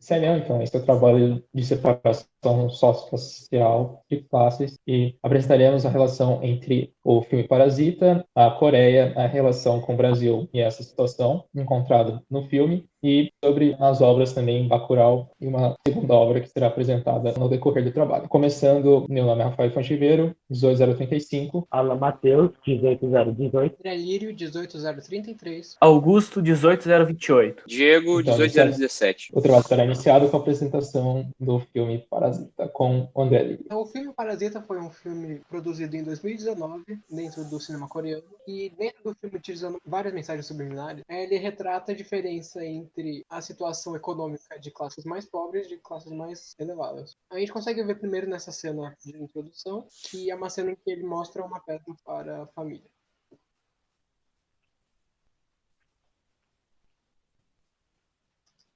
Então, esse é o trabalho de separação socioespacial de classes e apresentaremos a relação entre o filme Parasita, a Coreia, a relação com o Brasil e essa situação encontrada no filme, e sobre as obras também Bacurau e uma segunda obra que será apresentada no decorrer do trabalho. Começando, meu nome é Rafael Fontiveiro, 18035. Alan Matheus, 18018. André Lírio, 18033. Augusto, 18028. Diego, 18017. O trabalho será iniciado com a apresentação do filme Parasita com o André Lírio. O filme Parasita foi um filme produzido em 2019 dentro do cinema coreano, e dentro do filme, utilizando várias mensagens subliminares, ele retrata a diferença entre a situação econômica de classes mais pobres e de classes mais elevadas. A gente consegue ver primeiro nessa cena de introdução, que é uma cena em que ele mostra uma peça para a família.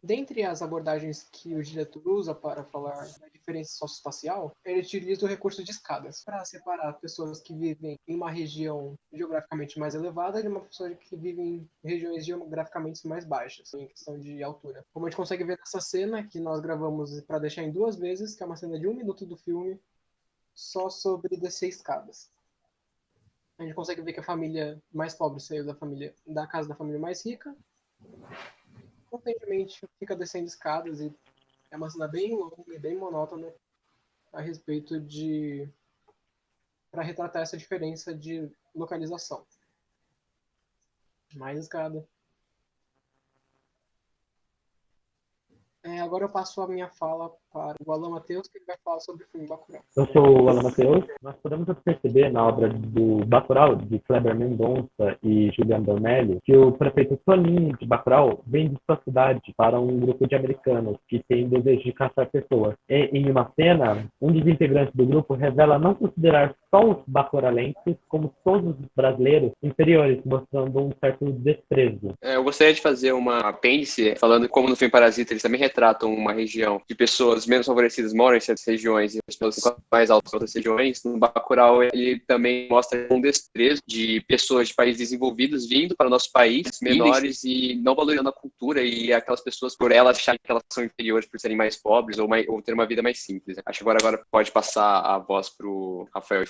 Dentre as abordagens que o diretor usa para falar da diferença socioespacial, ele utiliza o recurso de escadas para separar pessoas que vivem em uma região geograficamente mais elevada de uma pessoa que vive em regiões geograficamente mais baixas, em questão de altura. Como a gente consegue ver nessa cena, que nós gravamos para deixar em 2 vezes, que é uma cena de 1 minuto do filme, só sobre descer escadas. A gente consegue ver que a família mais pobre saiu da casa da família mais rica, constantemente fica descendo escadas, e é uma cena bem longa e bem monótona a respeito para retratar essa diferença de localização. Mais escada. Agora eu passo a minha fala para o Alan Matheus, que ele vai falar sobre o filme Bacurau. Eu sou o Alan Matheus. Nós podemos perceber na obra do Bacurau, de Kleber Mendonça e Julian Dornelli, que o prefeito Toninho de Bacurau vem de sua cidade para um grupo de americanos que tem desejo de caçar pessoas. E, em uma cena, um dos integrantes do grupo revela não considerar só os bacuralenses, como todos os brasileiros, inferiores, mostrando um certo desprezo. Eu gostaria de fazer uma apêndice falando como no filme Parasita eles também retratam uma região de pessoas menos favorecidas moram em certas regiões e as pessoas mais altas em outras regiões. No Bacurau ele também mostra um desprezo de pessoas de países desenvolvidos vindo para o nosso país, menores, e não valorizando a cultura e aquelas pessoas por elas acharem que elas são inferiores por serem mais pobres ou ter uma vida mais simples. Acho que agora pode passar a voz para o Rafael.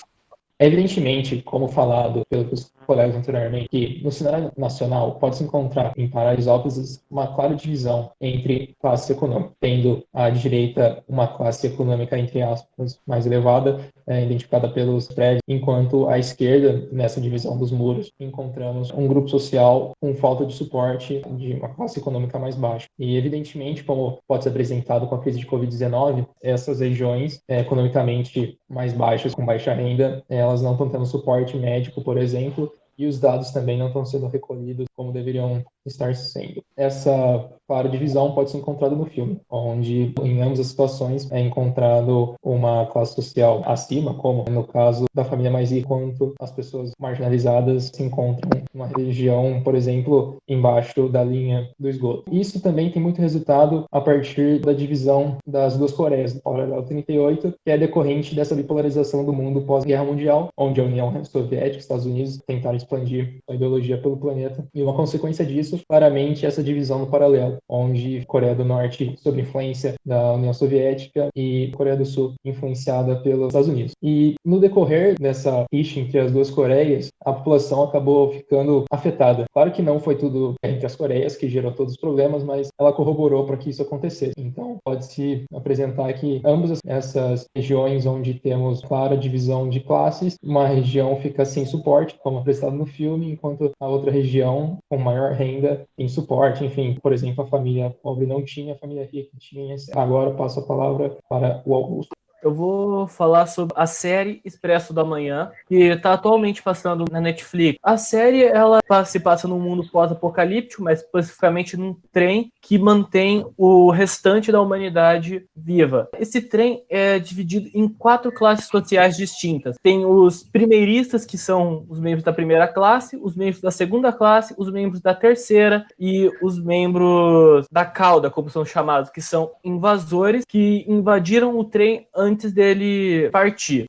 Evidentemente, como falado pelos colegas anteriormente, que no cenário nacional pode-se encontrar em Paraisópolis uma clara divisão entre classes econômicas, tendo à direita uma classe econômica, entre aspas, mais elevada, identificada pelos prédios, enquanto à esquerda, nessa divisão dos muros, encontramos um grupo social com falta de suporte de uma classe econômica mais baixa. E, evidentemente, como pode ser apresentado com a crise de Covid-19, essas regiões economicamente mais baixas, com baixa renda, elas não estão tendo suporte médico, por exemplo, e os dados também não estão sendo recolhidos como deveriam estar sendo. Essa clara divisão pode ser encontrada no filme, onde em ambas as situações é encontrado uma classe social acima, como no caso da família mais rica, enquanto as pessoas marginalizadas se encontram numa região, por exemplo, embaixo da linha do esgoto. Isso também tem muito resultado a partir da divisão das duas Coreias, do Paralelo 38, que é decorrente dessa bipolarização do mundo pós-Guerra Mundial, onde a União Soviética e os Estados Unidos tentaram expandir a ideologia pelo planeta, e uma consequência disso, claramente, essa divisão no paralelo, onde Coreia do Norte sob influência da União Soviética e Coreia do Sul influenciada pelos Estados Unidos. E no decorrer dessa rixa entre as duas Coreias, a população acabou ficando afetada. Claro que não foi tudo entre as Coreias que gerou todos os problemas, mas ela corroborou para que isso acontecesse. Então, pode-se apresentar que ambas essas regiões onde temos clara divisão de classes, uma região fica sem suporte, como apresentado no filme, enquanto a outra região, com maior renda, tem suporte. Enfim, por exemplo, a família pobre não tinha, a família rica tinha. Agora passo a palavra para o Augusto. Eu vou falar sobre a série Expresso da Manhã, que está atualmente passando na Netflix. A série, ela se passa num mundo pós-apocalíptico, mas especificamente num trem que mantém o restante da humanidade viva. Esse trem é dividido em 4 classes sociais distintas. Tem os primeiristas, que são os membros da primeira classe, os membros da segunda classe, os membros da terceira e os membros da cauda, como são chamados, que são invasores que invadiram o trem antes antes dele partir.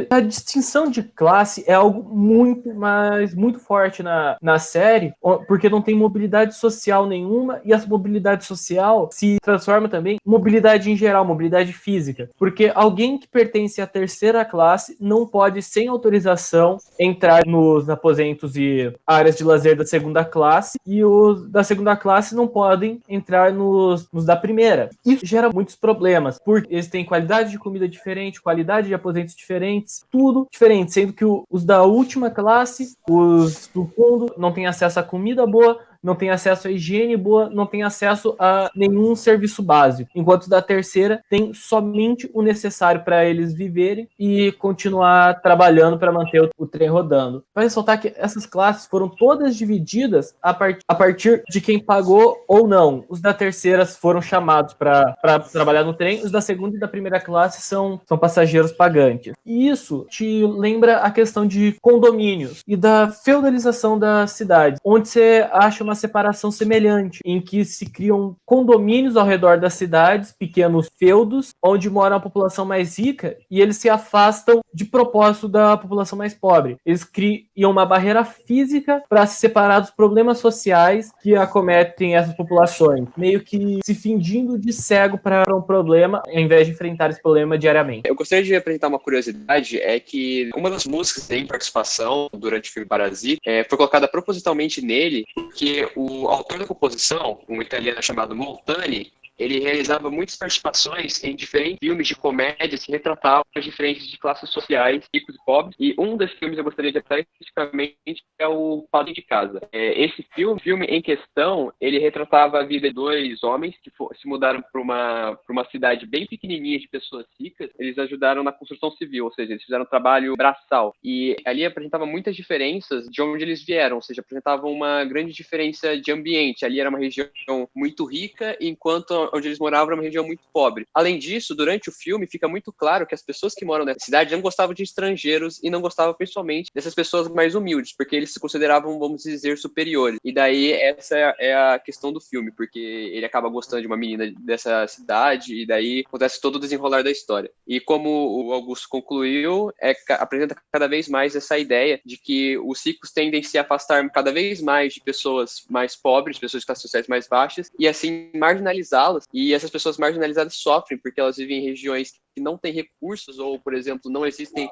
A distinção de classe é algo muito forte na série, porque não tem mobilidade social nenhuma, e essa mobilidade social se transforma também em mobilidade em geral, mobilidade física, porque alguém que pertence à terceira classe não pode, sem autorização, entrar nos aposentos e áreas de lazer da segunda classe, e os da segunda classe não podem entrar nos da primeira. Isso gera muitos problemas, porque eles têm qualidade de comida diferente, qualidade de aposentos diferentes, tudo diferente, sendo que os da última classe, os do fundo, não têm acesso a comida boa, não tem acesso a higiene boa, não tem acesso a nenhum serviço básico, enquanto da terceira tem somente o necessário para eles viverem e continuar trabalhando para manter o trem rodando. Vai ressaltar que essas classes foram todas divididas a partir de quem pagou ou não. Os da terceira foram chamados para trabalhar no trem, os da segunda e da primeira classe são passageiros pagantes. E isso te lembra a questão de condomínios e da feudalização das cidades, onde você acha uma separação semelhante, em que se criam condomínios ao redor das cidades, pequenos feudos, onde mora a população mais rica, e eles se afastam de propósito da população mais pobre. Eles criam uma barreira física para se separar dos problemas sociais que acometem essas populações, meio que se fingindo de cego para um problema, ao invés de enfrentar esse problema diariamente. Eu gostaria de apresentar uma curiosidade, é que uma das músicas que tem participação durante o filme Parasita foi colocada propositalmente nele, porque o autor da composição, um italiano chamado Moltani, ele realizava muitas participações em diferentes filmes de comédias que retratavam as diferenças de classes sociais, ricos e pobres. E um desses filmes eu gostaria de apresentar especificamente é o Padrinho de Casa. Esse filme em questão, ele retratava a vida de dois homens que se mudaram para uma cidade bem pequenininha de pessoas ricas. Eles ajudaram na construção civil, ou seja, eles fizeram um trabalho braçal. E ali apresentava muitas diferenças de onde eles vieram, ou seja, apresentava uma grande diferença de ambiente. Ali era uma região muito rica, enquanto onde eles moravam era uma região muito pobre. Além disso, durante o filme, fica muito claro que as pessoas que moram nessa cidade não gostavam de estrangeiros e não gostavam principalmente dessas pessoas mais humildes, porque eles se consideravam, vamos dizer, superiores. E daí essa é a questão do filme, porque ele acaba gostando de uma menina dessa cidade e daí acontece todo o desenrolar da história. E como o Augusto concluiu, apresenta cada vez mais essa ideia de que os ricos tendem a se afastar cada vez mais de pessoas mais pobres, pessoas de classes sociais mais baixas, e assim marginalizá-las. E essas pessoas marginalizadas sofrem porque elas vivem em regiões que não têm recursos ou, por exemplo, não existem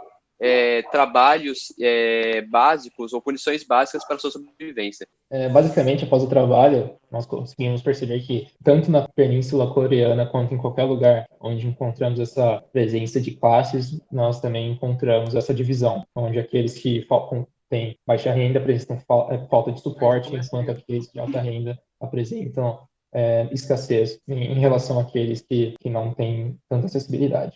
trabalhos básicos ou condições básicas para a sua sobrevivência. Basicamente, após o trabalho, nós conseguimos perceber que, tanto na Península Coreana quanto em qualquer lugar onde encontramos essa presença de classes, nós também encontramos essa divisão, onde aqueles que têm baixa renda apresentam falta de suporte, enquanto aqueles de alta renda apresentam escassez em relação àqueles que não têm tanta acessibilidade.